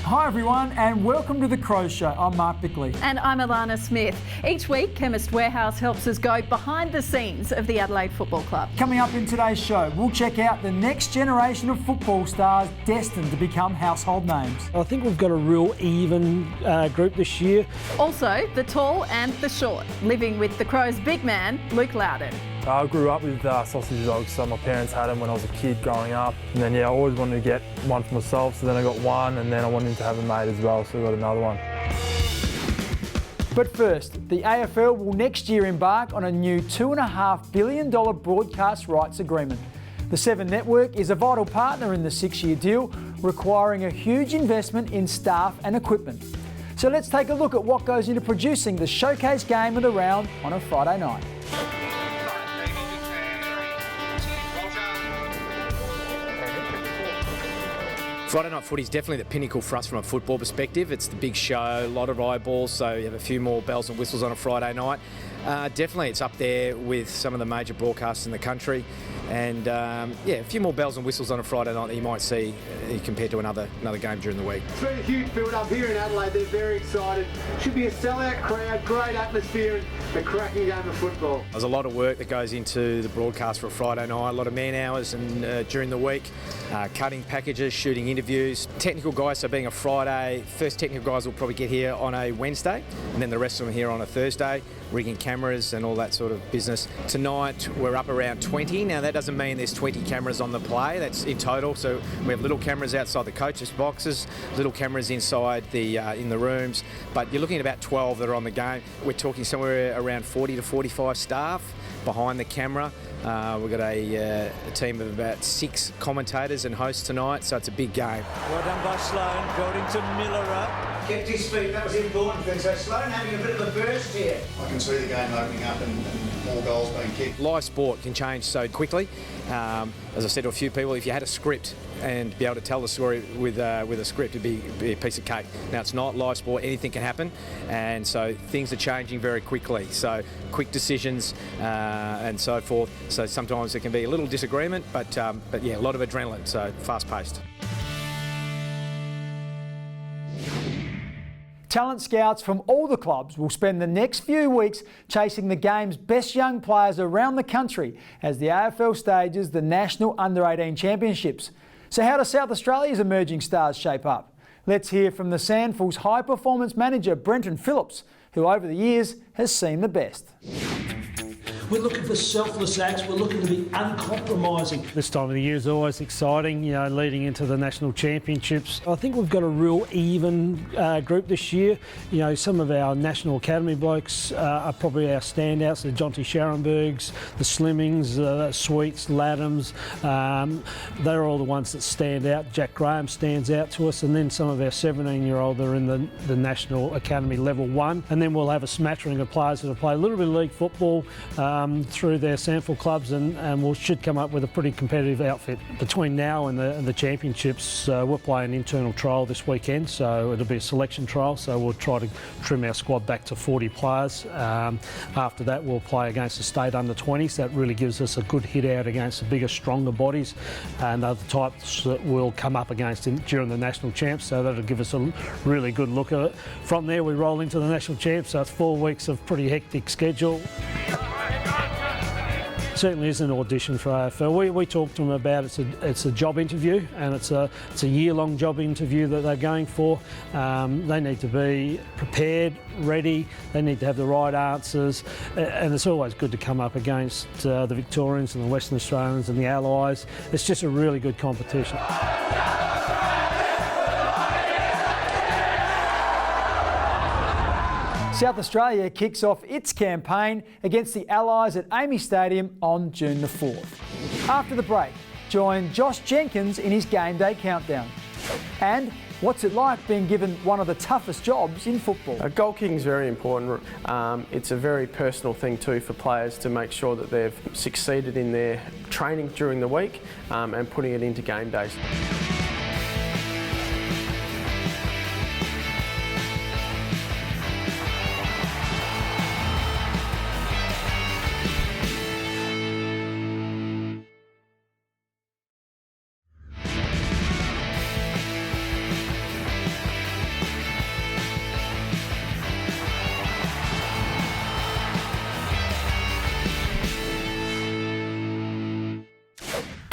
Hi everyone and welcome to The Crow Show. I'm Mark Bickley. And I'm Alana Smith. Each week, Chemist Warehouse helps us go behind the scenes of the Adelaide Football Club. Coming up in today's show, we'll check out the next generation of football stars destined to become household names. I think we've got a real even group this year. Also, the tall and the short, living with the Crows' big man, Luke Lowden. I grew up with sausage dogs, so my parents had them when I was a kid growing up. And then, I always wanted to get one for myself, so then I got one, and then I wanted to have a mate as well, so I got another one. But first, the AFL will next year embark on a new $2.5 billion broadcast rights agreement. The Seven Network is a vital partner in the 6-year deal, requiring a huge investment in staff and equipment. So let's take a look at what goes into producing the showcase game of the round on a Friday night. Friday Night Footy is definitely the pinnacle for us from a football perspective. It's the big show, a lot of eyeballs, so you have a few more bells and whistles on a Friday night. Definitely it's up there with some of the major broadcasts in the country. And a few more bells and whistles on a Friday night that you might see compared to another game during the week. It's been a huge build-up here in Adelaide. They're very excited. Should be a sellout crowd, great atmosphere, and a cracking game of football. There's a lot of work that goes into the broadcast for a Friday night, a lot of man hours and during the week, cutting packages, shooting interviews. Technical guys, so being a Friday, first technical guys will probably get here on a Wednesday, and then the rest of them here on a Thursday, rigging cameras and all that sort of business. Tonight we're up around 20. Now that doesn't mean there's 20 cameras on the play, that's in total. So we have little cameras outside the coaches' boxes, little cameras inside the in the rooms, but you're looking at about 12 that are on the game. We're talking somewhere around 40 to 45 staff behind the camera. We've got a team of about 6 commentators and hosts tonight, so it's a big game. Well done by Sloan, going to Miller. Kept his feet, that was the important thing. So Sloan having a bit of a burst here. I can see the game opening up and more goals being kicked. Live sport can change so quickly. As I said to a few people, if you had a script and be able to tell the story with a script, it'd be a piece of cake. Now it's not live sport, anything can happen, and so things are changing very quickly. So quick decisions and so forth. So sometimes there can be a little disagreement, but yeah, a lot of adrenaline, so fast-paced. Talent scouts from all the clubs will spend the next few weeks chasing the game's best young players around the country as the AFL stages the National Under-18 Championships. So how do South Australia's emerging stars shape up? Let's hear from the Sandfulls high performance manager Brenton Phillips, who over the years has seen the best. We're looking for selfless acts. We're looking to be uncompromising. This time of the year is always exciting, leading into the national championships. I think we've got a real even group this year. Some of our National Academy blokes are probably our standouts, the Jonty Scharenbergs, the Slimmings, Sweets, Laddams. They're all the ones that stand out. Jack Graham stands out to us, and then some of our 17-year-old are in the National Academy Level 1. And then we'll have a smattering of players that have played a little bit of league football, through their Sandful clubs, and we should come up with a pretty competitive outfit. Between now and the championships, we're playing an internal trial this weekend, so it'll be a selection trial, so we'll try to trim our squad back to 40 players. After that, we'll play against the state under-20s. That really gives us a good hit out against the bigger, stronger bodies, and other types that we'll come up against during the national champs, so that'll give us a really good look at it. From there, we roll into the national champs, so it's 4 weeks of pretty hectic schedule. Certainly is an audition for AFL. We talked to them about it's a job interview, and it's a year-long job interview that they're going for. They need to be prepared, ready. They need to have the right answers, and it's always good to come up against the Victorians and the Western Australians and the Allies. It's just a really good competition. South Australia kicks off its campaign against the Allies at Amy Stadium on June the 4th. After the break, join Josh Jenkins in his game day countdown. And what's it like being given one of the toughest jobs in football? Goal kicking is very important. It's a very personal thing too for players to make sure that they've succeeded in their training during the week and putting it into game days.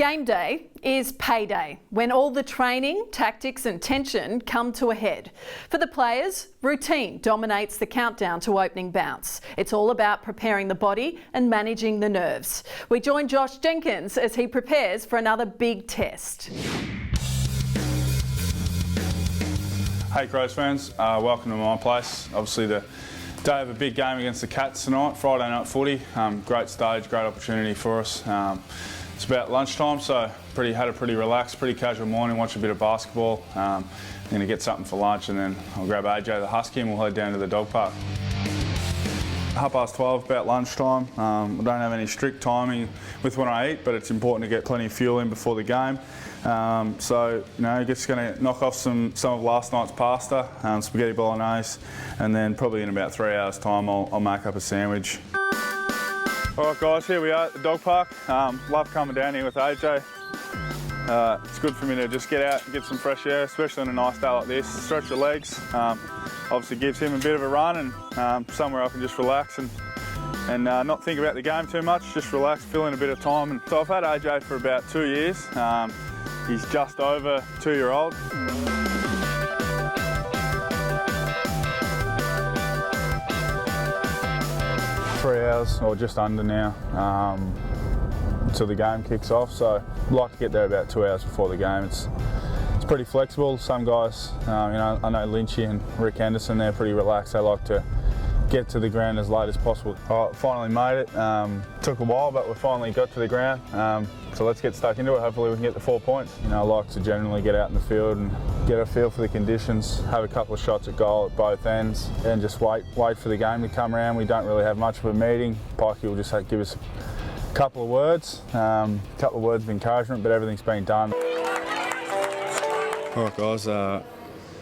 Game day is payday, when all the training, tactics and tension come to a head. For the players, routine dominates the countdown to opening bounce. It's all about preparing the body and managing the nerves. We join Josh Jenkins as he prepares for another big test. Hey Crows fans, welcome to my place. Obviously the day of a big game against the Cats tonight, Friday Night Footy. Great stage, great opportunity for us. It's about lunchtime, so had a pretty relaxed, pretty casual morning, watch a bit of basketball. I'm going to get something for lunch and then I'll grab AJ the Husky and we'll head down to the dog park. 12:30, about lunchtime. I don't have any strict timing with when I eat, but it's important to get plenty of fuel in before the game. So, just going to knock off some of last night's pasta, spaghetti bolognese, and then probably in about 3 hours' time I'll make up a sandwich. All right, guys, here we are at the dog park. Love coming down here with AJ. It's good for me to just get out and get some fresh air, especially on a nice day like this. Stretch the legs. Obviously gives him a bit of a run and somewhere I can just relax and not think about the game too much, just relax, fill in a bit of time. And so I've had AJ for about 2 years. He's just over 2-year-old. 3 hours, or just under now, until the game kicks off. So I'd like to get there about 2 hours before the game. It's pretty flexible. Some guys, I know Lynchy and Rick Anderson, they're pretty relaxed. They like to get to the ground as late as possible. Finally made it. Took a while, but we finally got to the ground. So let's get stuck into it. Hopefully we can get the 4 points. I like to generally get out in the field and get a feel for the conditions, have a couple of shots at goal at both ends, and just wait for the game to come around. We don't really have much of a meeting. Pikey will just give us a couple of words of encouragement, but everything's been done. All right, guys.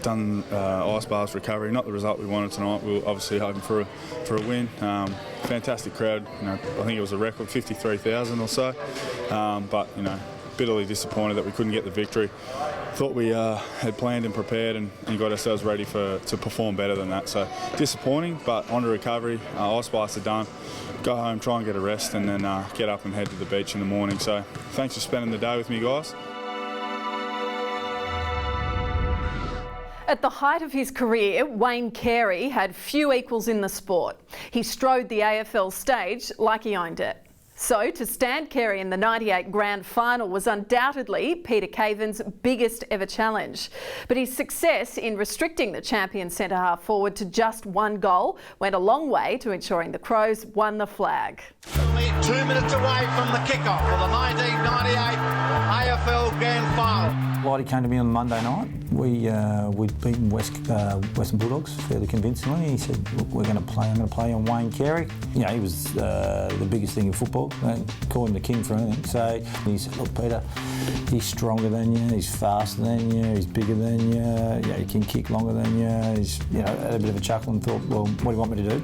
Done ice baths recovery, not the result we wanted tonight. We were obviously hoping for a win. Fantastic crowd. I think it was a record 53,000 or so. But bitterly disappointed that we couldn't get the victory. Thought we had planned and prepared and got ourselves ready to perform better than that. So disappointing, but on to recovery. Ice baths are done. Go home, try and get a rest, and then get up and head to the beach in the morning. So thanks for spending the day with me, guys. At the height of his career, Wayne Carey had few equals in the sport. He strode the AFL stage like he owned it. So to stand Carey in the '98 grand final was undoubtedly Peter Caven's biggest ever challenge. But his success in restricting the champion centre-half forward to just one goal went a long way to ensuring the Crows won the flag. Only 2 minutes away from the kick-off for the 1998 AFL grand final. Blighty came to me on Monday night. We'd beaten Western Bulldogs fairly convincingly. He said, "Look, I'm going to play on Wayne Carey." He was the biggest thing in football. Don't call him the king for anything. So he said, "Look, Peter, he's stronger than you. He's faster than you. He's bigger than you. He can kick longer than you." He's had a bit of a chuckle and thought, "Well, what do you want me to do?"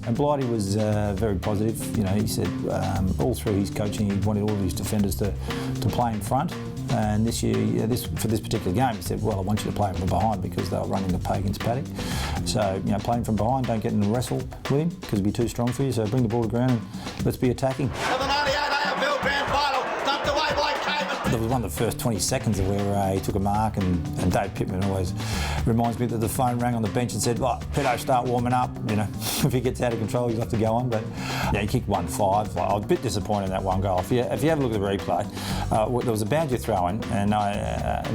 And Blighty was very positive. He said all through his coaching, he wanted all of his defenders to play in front. And this year, for this particular game, he said, "Well, I want you to play from behind because they were running the pay against paddock. So, playing from behind, don't get in a wrestle with him because he'll be too strong for you. So bring the ball to ground and let's be attacking." For the 98 AFL grand final, dumped away by Caven. There was one of the first 20 seconds of where he took a mark, and Dave Pittman always reminds me that the phone rang on the bench and said, "Well, Peto, start warming up. If he gets out of control, he'll have to go on." But he kicked 1-5. I was a bit disappointed in that one goal. If you have a look at the replay, there was a boundary throw in, and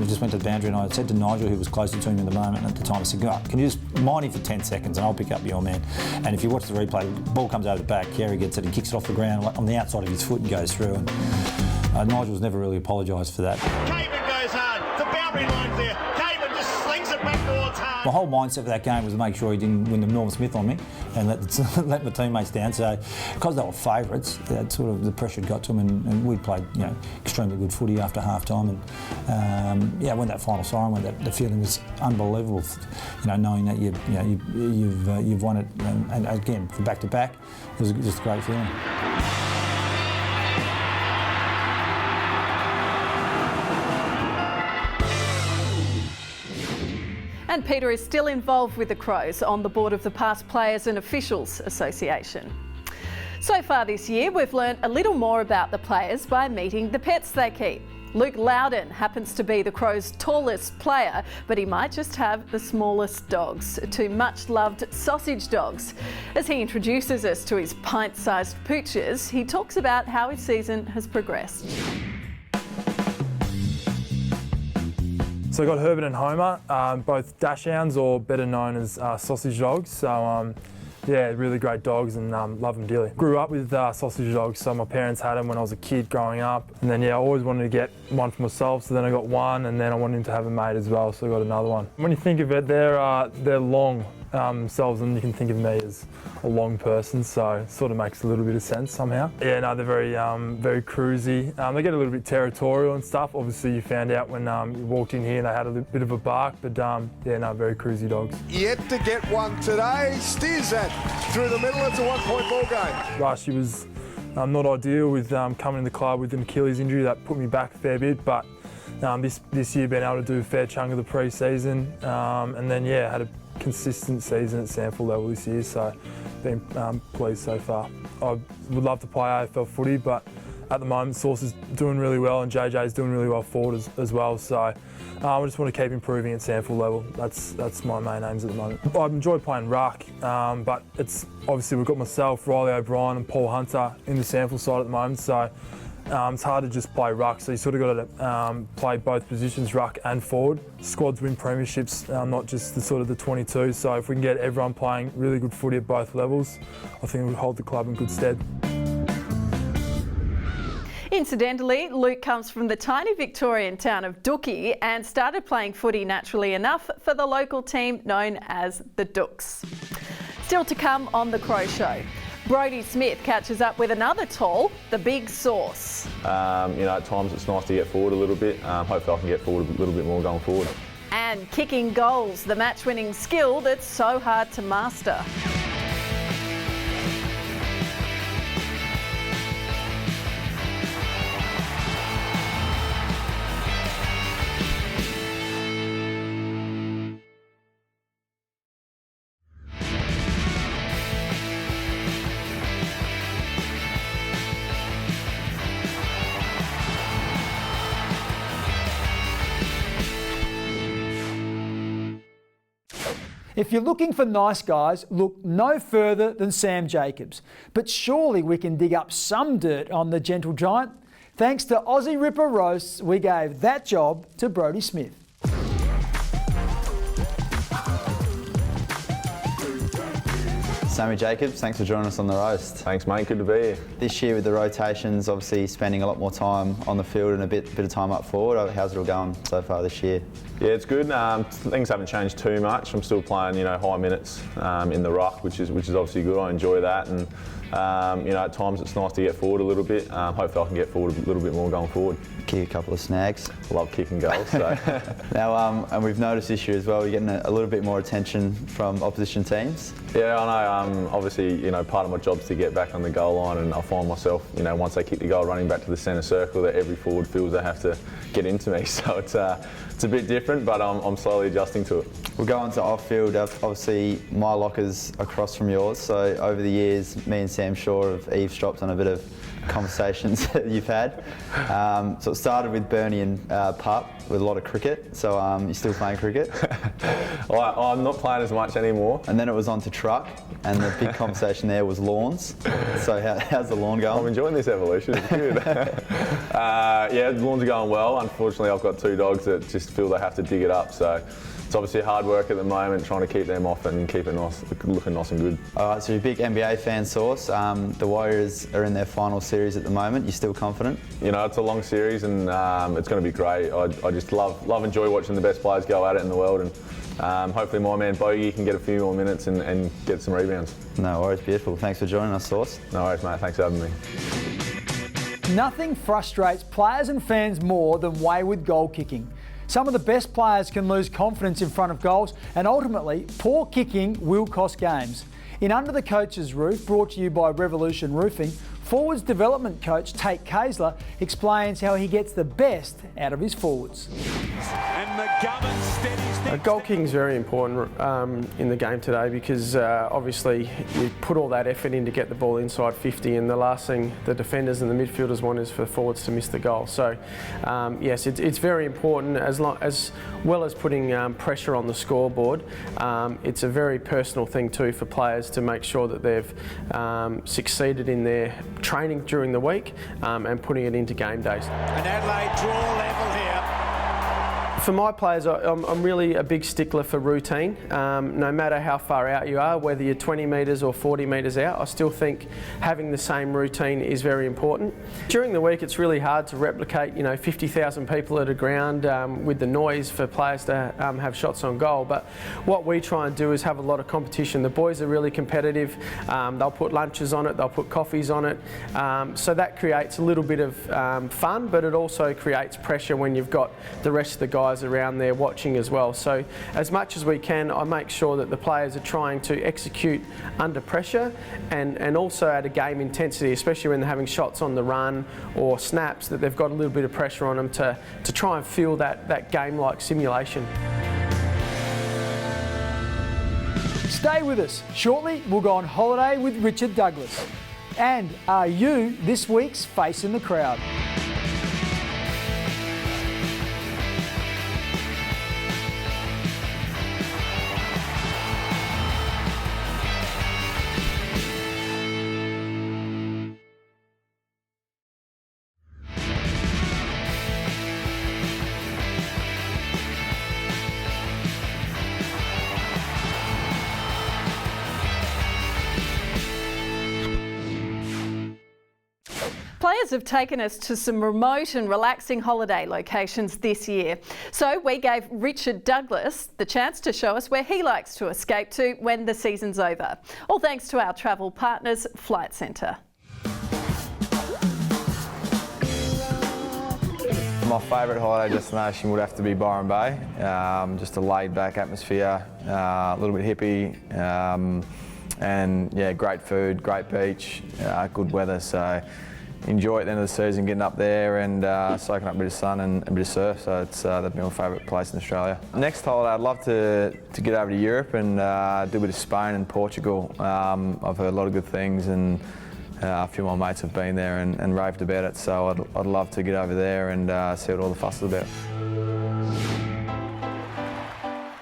we just went to the boundary, and I said to Nigel, who was closer to him in the moment at the time, I said, "Can you just mind him for 10 seconds and I'll pick up your man." And if you watch the replay, the ball comes over the back, Carey gets it and kicks it off the ground on the outside of his foot and goes through. And Nigel's never really apologised for that. Caven goes hard. The boundary line's there. Caven just slings it back towards hard. My whole mindset for that game was to make sure he didn't win the Norm Smith on me and let my teammates down. So, because they were favourites, that sort of the pressure got to them, and we played extremely good footy after half time. And when that final siren went, the feeling was unbelievable. Knowing that you've won it, and again from back to back, it was just a great feeling. And Peter is still involved with the Crows on the board of the Past Players and Officials Association. So far this year, we've learned a little more about the players by meeting the pets they keep. Luke Lowden happens to be the Crows' tallest player, but he might just have the smallest dogs, two much-loved sausage dogs. As he introduces us to his pint-sized pooches, he talks about how his season has progressed. So I got Herbert and Homer, both dachshunds, or better known as sausage dogs. So yeah, really great dogs, and love them dearly. Grew up with sausage dogs, so my parents had them when I was a kid growing up. And then yeah, I always wanted to get one for myself, so then I got one, and then I wanted to have a mate as well, so I got another one. When you think of it, they're long themselves, and you can think of me as a long person, so it sort of makes a little bit of sense somehow. Yeah, no, they're very cruisy. They get a little bit territorial and stuff. Obviously, you found out when you walked in here and they had a bit of a bark, but yeah, no, very cruisy dogs. Yet to get one today. Steers that through the middle. It's a 1-point ball game. Last year was not ideal with coming in the club with an Achilles injury. That put me back a fair bit, but this year been able to do a fair chunk of the pre-season, and then yeah, had a consistent season at sample level this year, so been pleased so far. I would love to play AFL footy, but at the moment Sauce is doing really well and JJ is doing really well forward as well, so I just want to keep improving at sample level. That's my main aims at the moment. I've enjoyed playing ruck, but it's obviously we've got myself, Riley O'Brien and Paul Hunter in the sample side at the moment, so it's hard to just play ruck, so you sort of got to play both positions, ruck and forward. Squads win premierships, not just the 22, so if we can get everyone playing really good footy at both levels, I think it would hold the club in good stead. Incidentally, Luke comes from the tiny Victorian town of Dookie and started playing footy naturally enough for the local team known as the Dooks. Still to come on The Crow Show. Brodie Smith catches up with another tall, the Big Sauce. At times it's nice to get forward a little bit. Hopefully I can get forward a little bit more going forward. And kicking goals, the match-winning skill that's so hard to master. If you're looking for nice guys, look no further than Sam Jacobs. But surely we can dig up some dirt on the gentle giant. Thanks to Aussie Ripper Roasts, we gave that job to Brodie Smith. Sammy Jacobs, thanks for joining us on the roast. Thanks mate, good to be here. This year with the rotations, obviously spending a lot more time on the field and a bit of time up forward. How's it all going so far this year? Yeah, it's good. Things haven't changed too much. I'm still playing, high minutes in the ruck, which is obviously good. I enjoy that, and at times it's nice to get forward a little bit. Hopefully I can get forward a little bit more going forward. Kick a couple of snags. Love kicking goals. So. Now, and we've noticed this year as well, you're getting a little bit more attention from opposition teams. Yeah, I know. Obviously, part of my job is to get back on the goal line, and I find myself, once they kick the goal, running back to the centre circle, that every forward feels they have to get into me. So it's a bit different, but I'm slowly adjusting to it. We'll go on to off-field. Obviously, my locker's across from yours, so over the years, me and Sam Shaw have eavesdropped on a bit of conversations that you've had. So it started with Bernie and Pup with a lot of cricket. So you're still playing cricket? I'm not playing as much anymore. And then it was on to truck, and the big conversation there was lawns. So how's the lawn going? I'm enjoying this evolution. It's good. Yeah, the lawns are going well. Unfortunately, I've got two dogs that just feel they have to dig it up. So it's obviously hard work at the moment, trying to keep them off and keep it nice, looking nice and good. All right, so you're a big NBA fan, Sauce. The Warriors are in their final series at the moment. You still confident? It's a long series, and it's going to be great. I just love enjoy watching the best players go at it in the world, and hopefully my man Bogey can get a few more minutes and get some rebounds. No worries, beautiful. Thanks for joining us, Sauce. No worries, mate. Thanks for having me. Nothing frustrates players and fans more than wayward goal kicking. Some of the best players can lose confidence in front of goals, and ultimately, poor kicking will cost games. In Under the Coach's Roof, brought to you by Revolution Roofing, forwards development coach Tate Kaesler explains how he gets the best out of his forwards. Goal kicking is very important in the game today because obviously you put all that effort in to get the ball inside 50, and the last thing the defenders and the midfielders want is for forwards to miss the goal. So yes, it's very important as well as putting pressure on the scoreboard. It's a very personal thing too for players to make sure that they've succeeded in their training during the week and putting it into game days. An Adelaide draw level here. For my players, I'm really a big stickler for routine. No matter how far out you are, whether you're 20 metres or 40 metres out, I still think having the same routine is very important. During the week, it's really hard to replicate, 50,000 people at a ground with the noise for players to have shots on goal. But what we try and do is have a lot of competition. The boys are really competitive. They'll put lunches on it, they'll put coffees on it. So that creates a little bit of fun, but it also creates pressure when you've got the rest of the guys around there watching as well. So as much as we can, I make sure that the players are trying to execute under pressure and also at a game intensity, especially when they're having shots on the run or snaps, that they've got a little bit of pressure on them to try and feel that game-like simulation. Stay with us. Shortly, we'll go on holiday with Richard Douglas. And are you this week's face in the crowd? Players have taken us to some remote and relaxing holiday locations this year. So we gave Richard Douglas the chance to show us where he likes to escape to when the season's over. All thanks to our travel partners, Flight Centre. My favourite holiday destination would have to be Byron Bay. Just a laid-back atmosphere, a little bit hippie, and yeah, great food, great beach, good weather. So enjoy at the end of the season getting up there and soaking up a bit of sun and a bit of surf. So it's that'd be my favourite place in Australia. Next holiday, I'd love to get over to Europe and do a bit of Spain and Portugal. I've heard a lot of good things, and a few of my mates have been there and raved about it, so I'd love to get over there and see what all the fuss is about.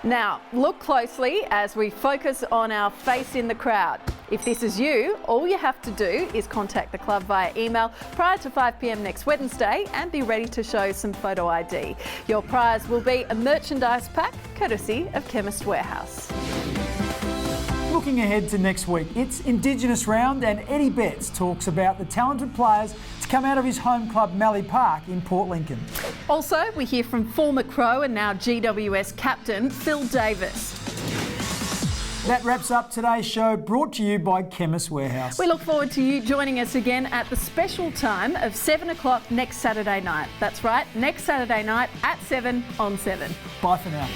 Now, look closely as we focus on our face in the crowd. If this is you, all you have to do is contact the club via email prior to 5 p.m. next Wednesday and be ready to show some photo ID. Your prize will be a merchandise pack courtesy of Chemist Warehouse. Looking ahead to next week, it's Indigenous Round and Eddie Betts talks about the talented players to come out of his home club Mallee Park in Port Lincoln. Also, we hear from former Crow and now GWS captain Phil Davis. That wraps up today's show, brought to you by Chemist Warehouse. We look forward to you joining us again at the special time of 7 o'clock next Saturday night. That's right, next Saturday night at 7 on 7. Bye for now.